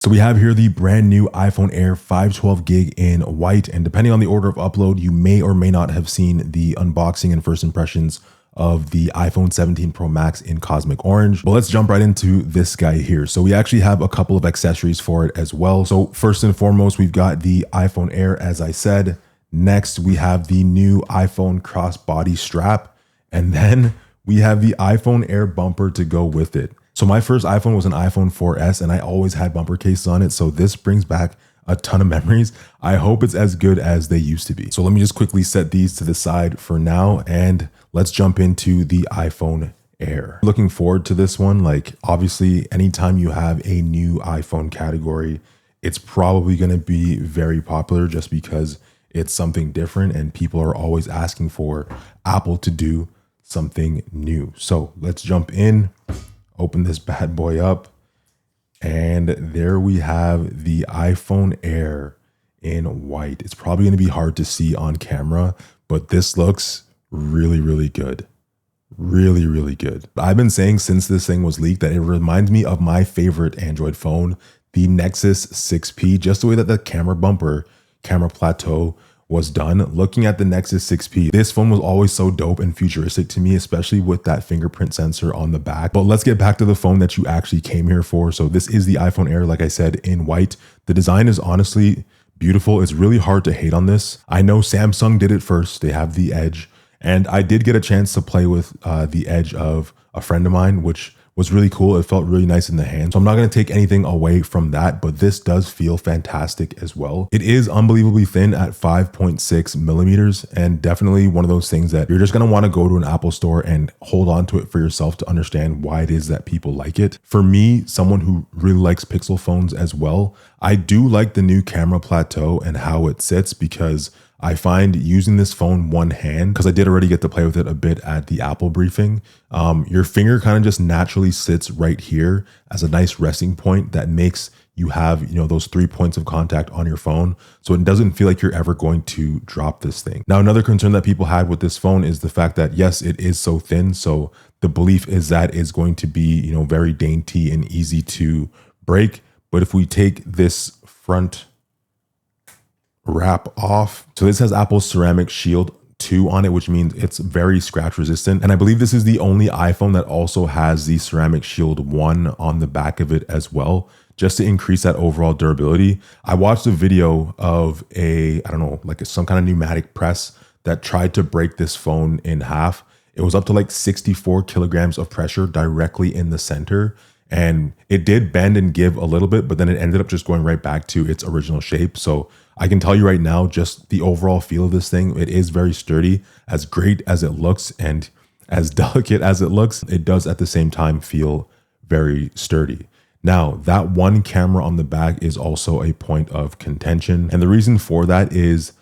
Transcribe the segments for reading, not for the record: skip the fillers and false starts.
So we have here the brand new iPhone Air 512 gig in white, and depending on the order of upload, you may or may not have seen the unboxing and first impressions of the iPhone 17 Pro Max in cosmic orange. But let's jump right into this guy here. So we actually have a couple of accessories for it as well. So first and foremost, we've got the iPhone Air, as I said. Next, we have the new iPhone crossbody strap, and then we have the iPhone Air bumper to go with it. So my first iPhone was an iPhone 4S, and I always had bumper cases on it. So this brings back a ton of memories. I hope it's as good as they used to be. So let me just quickly set these to the side for now, and let's jump into the iPhone Air. Looking forward to this one. Like, obviously, anytime you have a new iPhone category, it's probably going to be very popular just because it's something different and people are always asking for Apple to do something new. So let's jump in. Open this bad boy up, and there we have the iPhone Air in white. It's probably going to be hard to see on camera, but this looks really, really good. Really, really good. I've been saying since this thing was leaked that it reminds me of my favorite Android phone, the Nexus 6P, just the way that the camera bumper, camera plateau was done. Looking at the Nexus 6P, this phone was always so dope and futuristic to me, especially with that fingerprint sensor on the back. But let's get back to the phone that you actually came here for. So this is the iPhone Air, like I said, in white. The design is honestly beautiful. It's really hard to hate on this. I know Samsung did it first. They have the Edge, and I did get a chance to play with the Edge of a friend of mine, which was really cool. It felt really nice in the hand. So I'm not going to take anything away from that, but this does feel fantastic as well. It is unbelievably thin at 5.6 millimeters, and definitely one of those things that you're just going to want to go to an Apple store and hold on to it for yourself to understand why it is that people like it. For me, someone who really likes Pixel phones as well, I do like the new camera plateau and how it sits, because I find using this phone one hand, because I did already get to play with it a bit at the Apple briefing, your finger kind of just naturally sits right here as a nice resting point that makes you have, you know, those 3 points of contact on your phone. So it doesn't feel like you're ever going to drop this thing. Now, another concern that people had with this phone is the fact that, yes, it is so thin. So the belief is that it's going to be, you know, very dainty and easy to break. But if we take this front wrap off, so this has Apple's ceramic shield 2 on it, which means it's very scratch resistant. And I believe this is the only iPhone that also has the ceramic shield 1 on the back of it as well, just to increase that overall durability. I watched a video of I don't know, like some kind of pneumatic press that tried to break this phone in half. It was up to like 64 kilograms of pressure directly in the center. And it did bend and give a little bit, but then it ended up just going right back to its original shape. So I can tell you right now, just the overall feel of this thing, it is very sturdy. As great as it looks and as delicate as it looks, it does at the same time feel very sturdy. Now, that one camera on the back is also a point of contention. And the reason for that is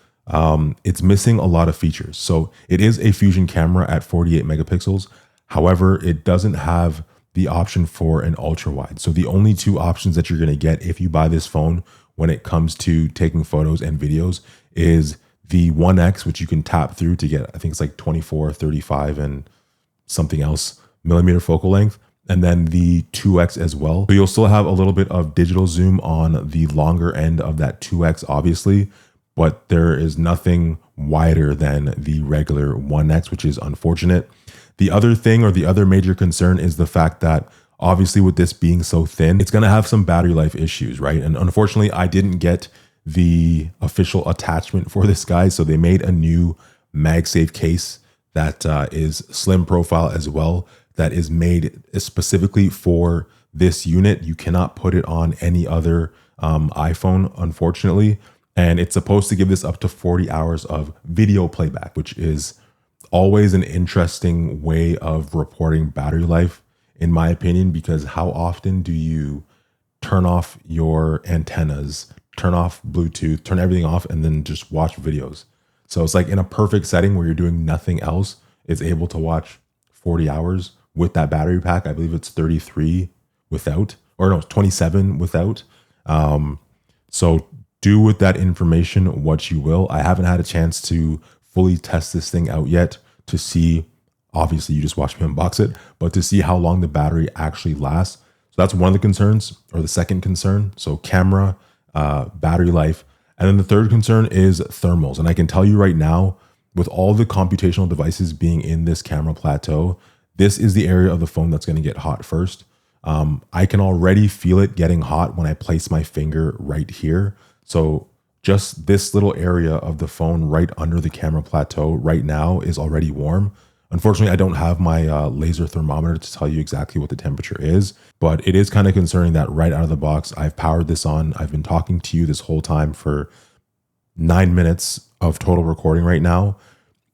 it's missing a lot of features. So it is a fusion camera at 48 megapixels. However, it doesn't have the option for an ultra wide. So the only two options that you're going to get if you buy this phone when it comes to taking photos and videos is the 1X, which you can tap through to get, I think it's like 24, 35 and something else millimeter focal length. And then the 2X as well. So you'll still have a little bit of digital zoom on the longer end of that 2X, obviously, but there is nothing wider than the regular 1X, which is unfortunate. The other thing, or the other major concern, is the fact that obviously with this being so thin, it's going to have some battery life issues, right? And unfortunately, I didn't get the official attachment for this guy. So they made a new MagSafe case that is slim profile as well, that is made specifically for this unit. You cannot put it on any other iPhone, unfortunately. And it's supposed to give this up to 40 hours of video playback, which is always an interesting way of reporting battery life, in my opinion, because how often do you turn off your antennas, turn off Bluetooth, turn everything off, and then just watch videos? So it's like in a perfect setting where you're doing nothing else, it's able to watch 40 hours with that battery pack. I believe it's 33 without, or no, 27 without. So do with that information what you will. I haven't had a chance to fully test this thing out yet to see, obviously you just watched me unbox it, but to see how long the battery actually lasts. So that's one of the concerns, or the second concern. So camera, battery life. And then the third concern is thermals. And I can tell you right now, with all the computational devices being in this camera plateau, this is the area of the phone that's going to get hot first. I can already feel it getting hot when I place my finger right here. So just this little area of the phone right under the camera plateau right now is already warm. Unfortunately, I don't have my laser thermometer to tell you exactly what the temperature is, but it is kind of concerning that right out of the box, I've powered this on. I've been talking to you this whole time for 9 minutes of total recording right now,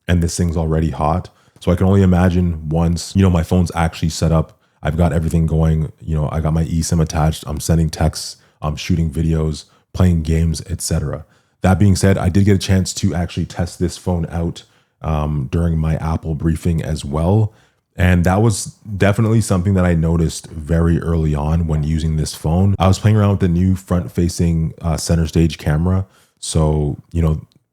and this thing's already hot. So I can only imagine once, my phone's actually set up, I've got everything going, I got my eSIM attached, I'm sending texts, I'm shooting videos, playing games, etc. That being said, I did get a chance to actually test this phone out during my Apple briefing as well. And that was definitely something that I noticed very early on when using this phone. I was playing around with the new front-facing center stage camera. So,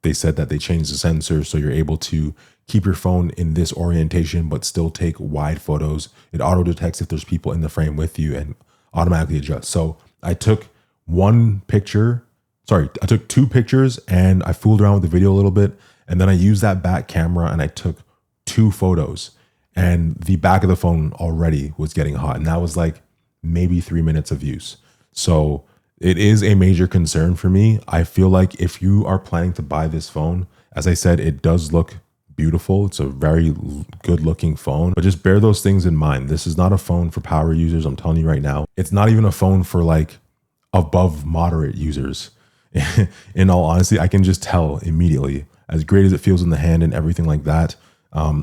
they said that they changed the sensor so you're able to keep your phone in this orientation, but still take wide photos. It auto detects if there's people in the frame with you and automatically adjusts. So I took I took two pictures and I fooled around with the video a little bit. And then I used that back camera and I took 2 photos, and the back of the phone already was getting hot. And that was like maybe 3 minutes of use. So it is a major concern for me. I feel like if you are planning to buy this phone, as I said, it does look beautiful. It's a very good looking phone, but just bear those things in mind. This is not a phone for power users. I'm telling you right now, it's not even a phone for like above moderate users. In all honesty, I can just tell immediately, as great as it feels in the hand and everything like that,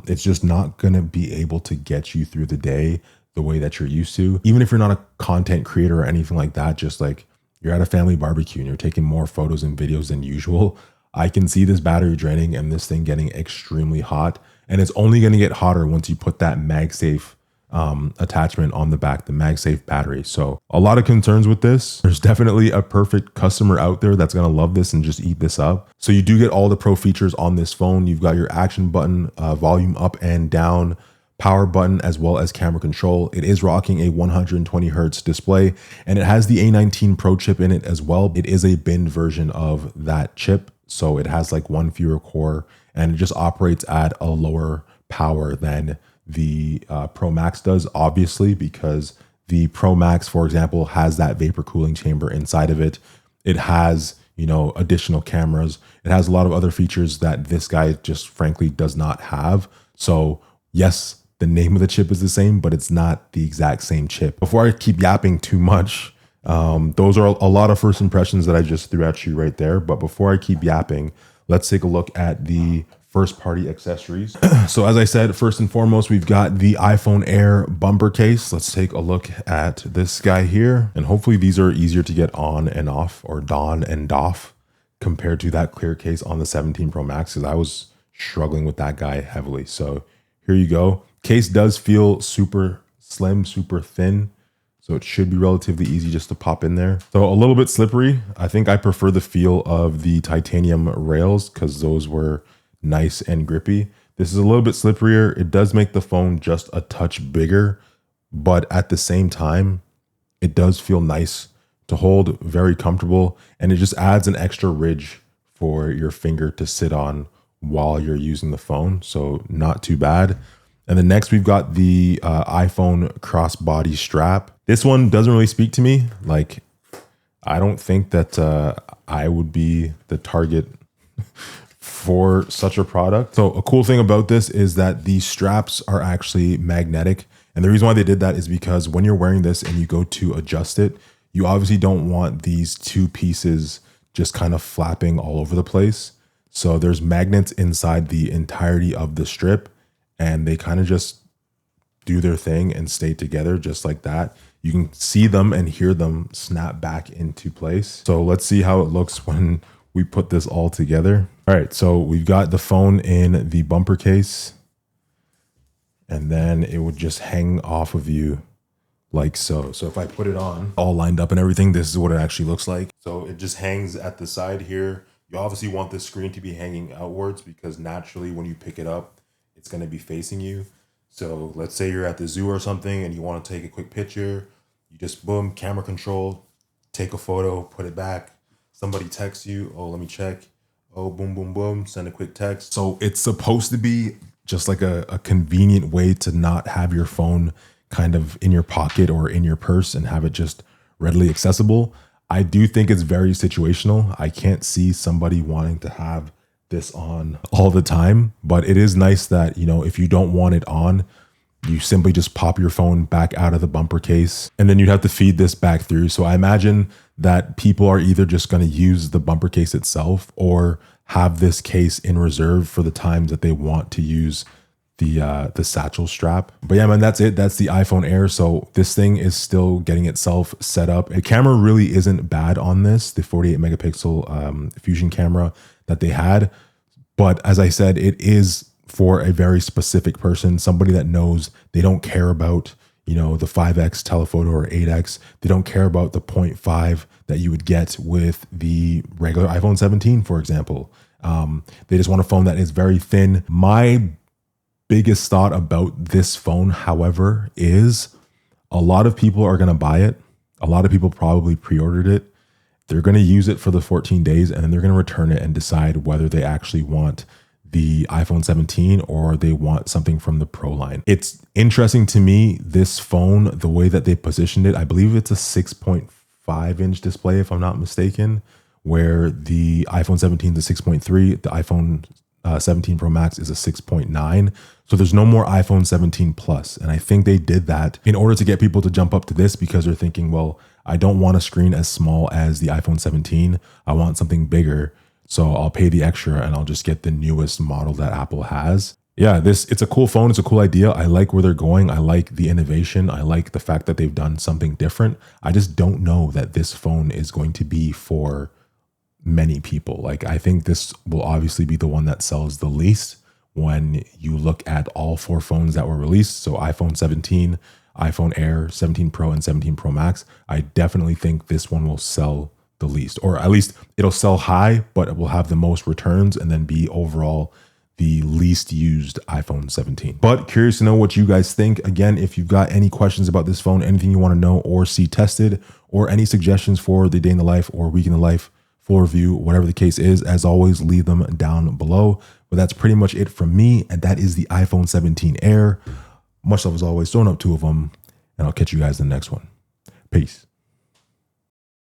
it's just not going to be able to get you through the day the way that you're used to. Even if you're not a content creator or anything like that, just like you're at a family barbecue and you're taking more photos and videos than usual, I can see this battery draining and this thing getting extremely hot. And it's only going to get hotter once you put that MagSafe attachment on the back, the MagSafe battery. So a lot of concerns with this. There's definitely a perfect customer out there that's going to love this and just eat this up. So you do get all the pro features on this phone. You've got your action button, volume up and down, power button, as well as camera control. It is rocking a 120 hertz display, and it has the A19 Pro chip in it as well. It is a bin version of that chip. So it has like 1 fewer core, and it just operates at a lower power than the Pro Max does, obviously, because the Pro Max, for example, has that vapor cooling chamber inside of it. It has, additional cameras. It has a lot of other features that this guy just frankly does not have. So yes, the name of the chip is the same, but it's not the exact same chip. Before I keep yapping too much, those are a lot of first impressions that I just threw at you right there. But before I keep yapping, let's take a look at the first party accessories. So as I said, first and foremost, we've got the iPhone Air bumper case. Let's take a look at this guy here. And hopefully these are easier to get on and off, or don and doff, compared to that clear case on the 17 Pro Max, because I was struggling with that guy heavily. So here you go. Case does feel super slim, super thin. So it should be relatively easy just to pop in there. So a little bit slippery. I think I prefer the feel of the titanium rails because those were nice and grippy. This is a little bit slipperier. It does make the phone just a touch bigger, but at the same time, it does feel nice to hold, very comfortable, and it just adds an extra ridge for your finger to sit on while you're using the phone. So not too bad. And then next we've got the iPhone crossbody strap. This one doesn't really speak to me. Like, I don't think that I would be the target for such a product. So a cool thing about this is that these straps are actually magnetic. And the reason why they did that is because when you're wearing this and you go to adjust it, you obviously don't want these two pieces just kind of flapping all over the place. So there's magnets inside the entirety of the strip, and they kind of just do their thing and stay together just like that. You can see them and hear them snap back into place. So let's see how it looks when we put this all together. All right, so we've got the phone in the bumper case, and then it would just hang off of you like so. So if I put it on, all lined up and everything, this is what it actually looks like. So it just hangs at the side here. You obviously want this screen to be hanging outwards because naturally when you pick it up, it's gonna be facing you. So let's say you're at the zoo or something and you want to take a quick picture, You just boom, camera control, take a photo, put it back. Somebody texts you, oh, let me check. Oh, boom, boom, boom, send a quick text. So it's supposed to be just like a convenient way to not have your phone kind of in your pocket or in your purse and have it just readily accessible. I do think it's very situational. I can't see somebody wanting to have this on all the time, but it is nice that, you know, if you don't want it on, you simply just pop your phone back out of the bumper case and then you'd have to feed this back through. So I imagine that people are either just going to use the bumper case itself or have this case in reserve for the times that they want to use the satchel strap. But yeah, man, that's it. That's the iPhone Air. So this thing is still getting itself set up. The camera really isn't bad on this, the 48 megapixel fusion camera that they had. But as I said, it is for a very specific person, somebody that knows they don't care about, you know, the 5X telephoto or 8X. They don't care about the 0.5 that you would get with the regular iPhone 17, for example. They just want a phone that is very thin. My biggest thought about this phone, however, is a lot of people are going to buy it. A lot of people probably pre-ordered it. They're going to use it for the 14 days and then they're going to return it and decide whether they actually want the iPhone 17 or they want something from the Pro line. It's interesting to me, this phone, the way that they positioned it, I believe it's a 6.5 inch display, if I'm not mistaken, where the iPhone 17 is a 6.3, the iPhone 17 Pro Max is a 6.9. So there's no more iPhone 17 Plus. And I think they did that in order to get people to jump up to this because they're thinking, well, I don't want a screen as small as the iPhone 17. I want something bigger. So I'll pay the extra and I'll just get the newest model that Apple has. Yeah, it's a cool phone. It's a cool idea. I like where they're going. I like the innovation. I like the fact that they've done something different. I just don't know that this phone is going to be for many people. Like, I think this will obviously be the one that sells the least when you look at all four phones that were released. So iPhone 17, iPhone Air, 17 Pro, and 17 Pro Max. I definitely think this one will sell the least, or at least it'll sell high, but it will have the most returns and then be overall the least used iPhone 17. But curious to know what you guys think. Again, if you've got any questions about this phone, anything you want to know or see tested, or any suggestions for the day in the life or week in the life full review, whatever the case is, as always, leave them down below. But that's pretty much it from me, and that is the iPhone 17 Air. Much love as always, throwing up two of them, and I'll catch you guys in the next one. Peace.